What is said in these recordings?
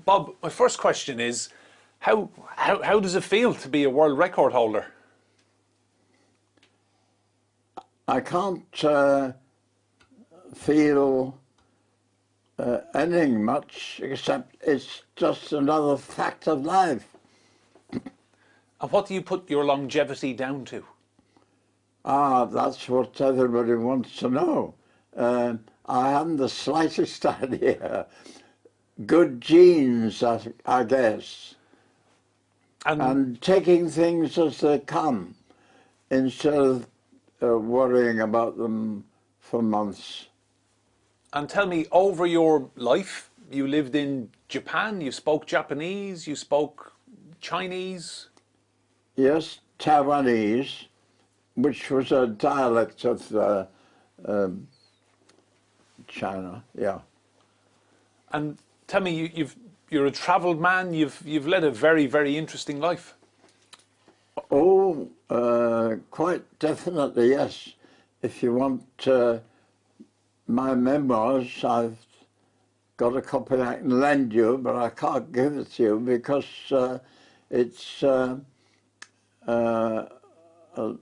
Bob, my first question is, how does it feel to be a world record holder? I can't feel anything much, except it's just another fact of life. And what do you put your longevity down to? That's what everybody wants to know. I haven't the slightest idea. Good genes, I guess. And taking things as they come, instead of worrying about them for months. And tell me, over your life, you lived in Japan, you spoke Japanese, you spoke Chinese? Yes, Taiwanese, which was a dialect of China, yeah. And tell me, you're a travelled man, you've led a very, very interesting life. Oh, quite definitely, yes. If you want my memoirs, I've got a copy I can lend you, but I can't give it to you because it's a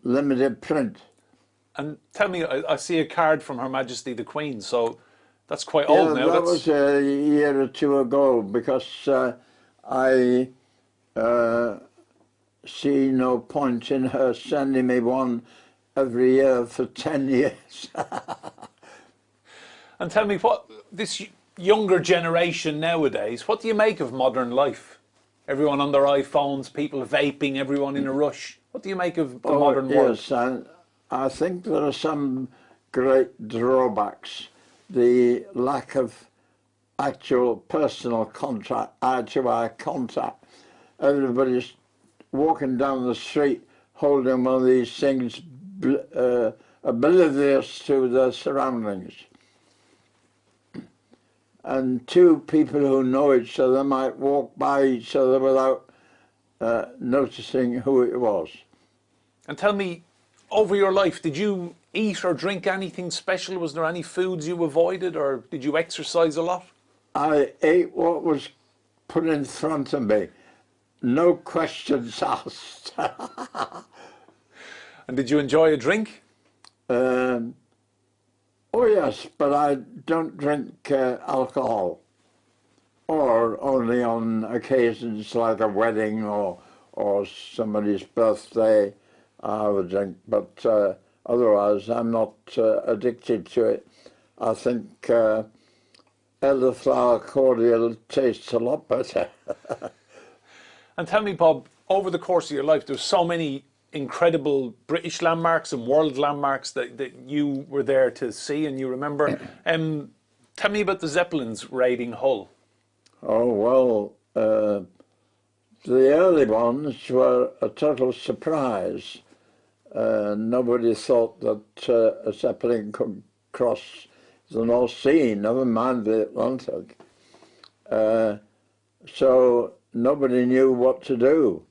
limited print. And tell me, I see a card from Her Majesty the Queen, so that's quite old now. That was a year or two ago, because I see no point in her sending me one every year for 10 years. And tell me, what this younger generation nowadays, what do you make of modern life? Everyone on their iPhones, people vaping, everyone in a rush. What do you make of the modern world? Yes, and I think there are some great drawbacks. The lack of actual personal contact, eye-to-eye contact. Everybody's walking down the street holding one of these things, oblivious to their surroundings. And two people who know each other might walk by each other without noticing who it was. And tell me, over your life, did you eat or drink anything special? Was there any foods you avoided, or did you exercise a lot? I ate what was put in front of me. No questions asked. And did you enjoy a drink? Oh yes, but I don't drink alcohol, or only on occasions like a wedding or somebody's birthday I have a drink, but otherwise I'm not addicted to it. I think elderflower cordial tastes a lot better. And tell me, Bob, over the course of your life, there's so many incredible British landmarks and world landmarks that you were there to see and you remember. Tell me about the Zeppelins raiding Hull. Oh, well, the early ones were a total surprise. Nobody thought that a Zeppelin could cross the North Sea, never mind the Atlantic. So nobody knew what to do.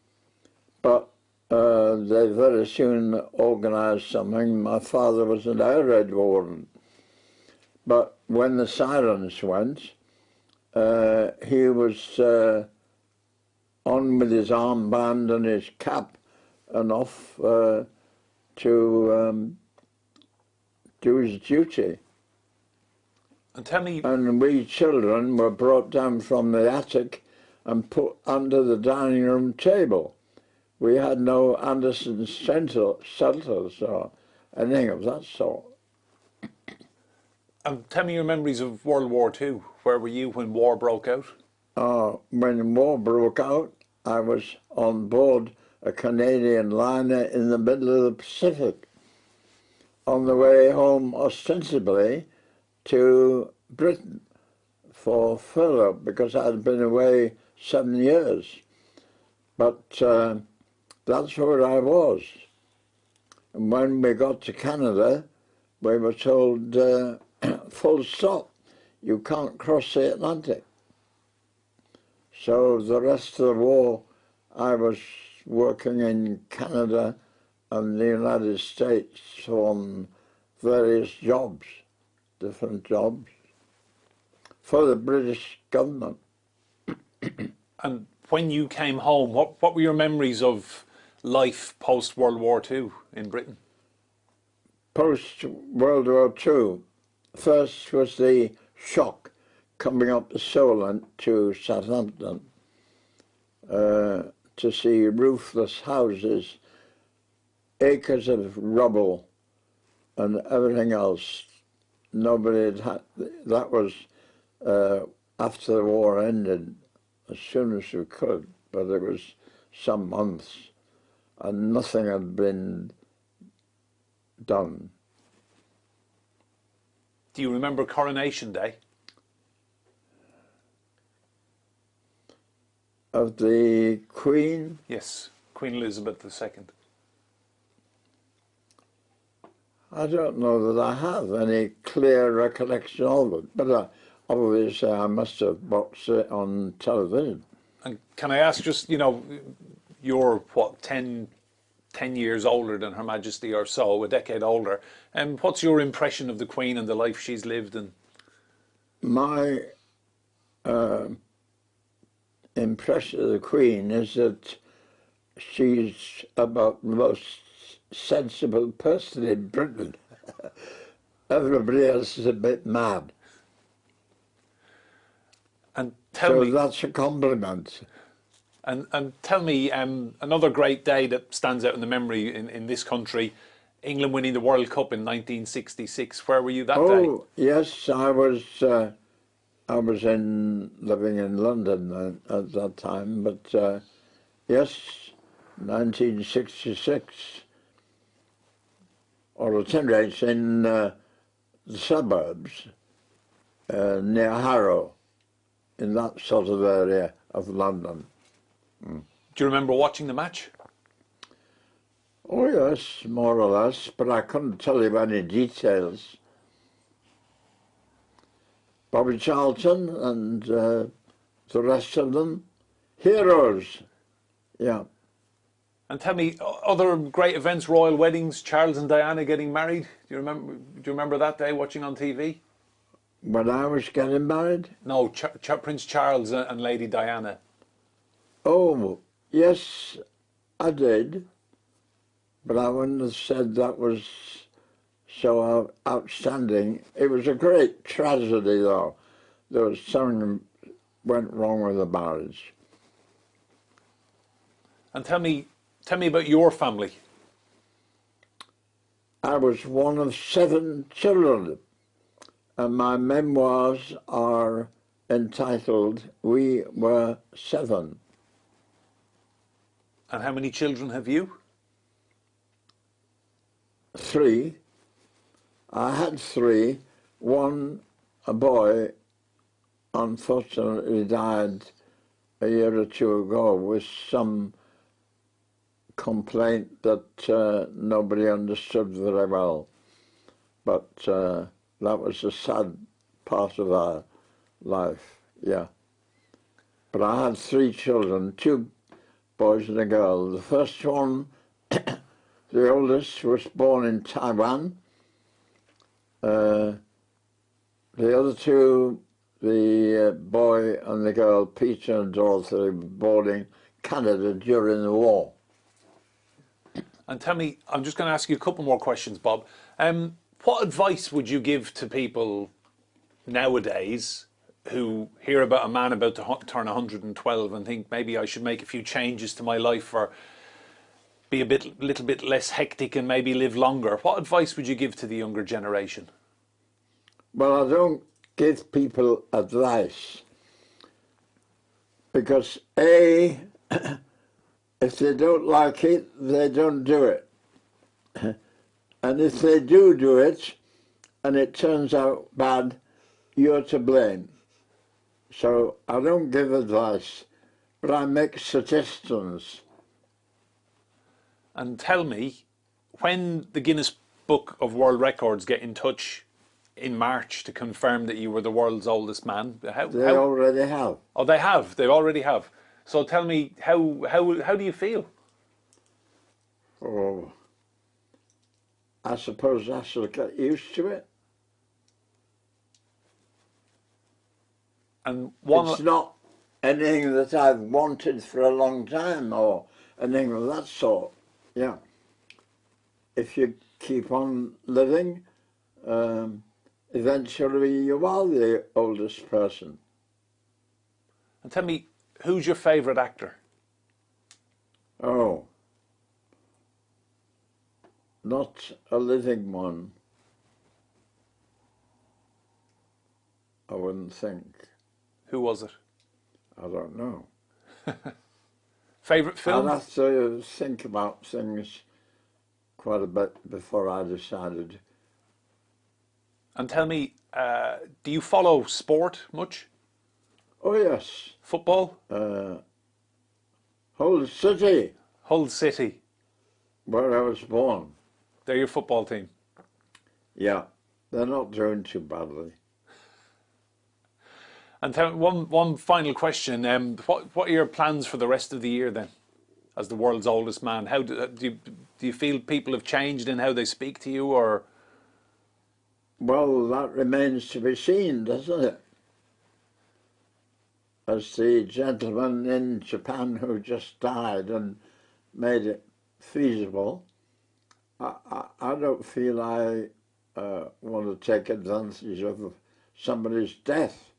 But they very soon organised something. My father was an air raid warden. But when the sirens went, he was on with his armband and his cap and off to do his duty. And tell me... And we children were brought down from the attic and put under the dining room table. We had no Anderson shelters or anything of that sort. And tell me your memories of World War II. Where were you when war broke out? When war broke out, I was on board a Canadian liner in the middle of the Pacific, on the way home ostensibly to Britain for furlough, because I had been away 7 years. But that's where I was. And when we got to Canada, we were told, full stop, you can't cross the Atlantic. So the rest of the war, I was working in Canada and the United States on various jobs, different jobs, for the British government. And when you came home, what were your memories of life post World War II in Britain? Post World War II, first was the shock coming up to Solent to Southampton to see roofless houses, acres of rubble and everything else. Nobody had that was after the war ended as soon as we could, but it was some months and nothing had been done. Do you remember Coronation Day? Of the Queen? Yes, Queen Elizabeth II. I don't know that I have any clear recollection of it, but obviously I must have watched it on television. And can I ask just, you're what, 10 years older than Her Majesty or so, a decade older. And what's your impression of the Queen and the life she's lived? And My impression of the Queen is that she's about the most sensible person in Britain. Everybody else is a bit mad. and tell me, that's a compliment. and tell me, another great day that stands out in the memory in this country, England winning the World Cup in 1966. Where were you that day? Oh, yes, I was living in London at that time, but yes, 1966, or at any rate in the suburbs near Harrow, in that sort of area of London. Do you remember watching the match? Oh yes, more or less, but I couldn't tell you any details. Bobby Charlton and the rest of them, heroes, yeah. And tell me, other great events, royal weddings, Charles and Diana getting married. Do you remember that day watching on TV? When I was getting married? No, Prince Charles and Lady Diana. Oh, yes, I did. But I wouldn't have said that was so outstanding. It was a great tragedy, though. There was something went wrong with the marriage. And tell me about your family. I was one of 7 children, and my memoirs are entitled We Were 7. And how many children have you? 3. I had 3. One, a boy, unfortunately died a year or 2 ago with some complaint that nobody understood very well. But that was a sad part of our life, yeah. But I had 3 children, 2 boys and a girl. The first one, the oldest, was born in Taiwan. The other 2, the boy and the girl, Peter and Dorothy, were born in Canada during the war. And tell me, I'm just going to ask you a couple more questions, Bob. What advice would you give to people nowadays who hear about a man about to turn 112 and think maybe I should make a few changes to my life or be a little bit less hectic and maybe live longer? What advice would you give to the younger generation? Well, I don't give people advice because A, if they don't like it, they don't do it. And if they do it, and it turns out bad, you're to blame. So I don't give advice, but I make suggestions. And tell me, when the Guinness Book of World Records get in touch in March to confirm that you were the world's oldest man, They already have. Oh, they have. They already have. So tell me, how do you feel? Oh, I suppose I shall get used to it. And It's not anything that I've wanted for a long time or anything of that sort. Yeah. If you keep on living, eventually you are the oldest person. And tell me, who's your favourite actor? Oh, not a living one, I wouldn't think. Who was it? I don't know. Favourite film? I'd have to think about things quite a bit before I decided. And tell me, do you follow sport much? Oh yes, Football? whole city Hull City. where I was born. They're your football team. Yeah, they're not doing too badly. And tell me, one final question. What are your plans for the rest of the year then? As the world's oldest man, how do you feel people have changed in how they speak to you, or? Well, that remains to be seen, doesn't it? As the gentleman in Japan who just died and made it feasible, I don't feel I want to take advantage of somebody's death.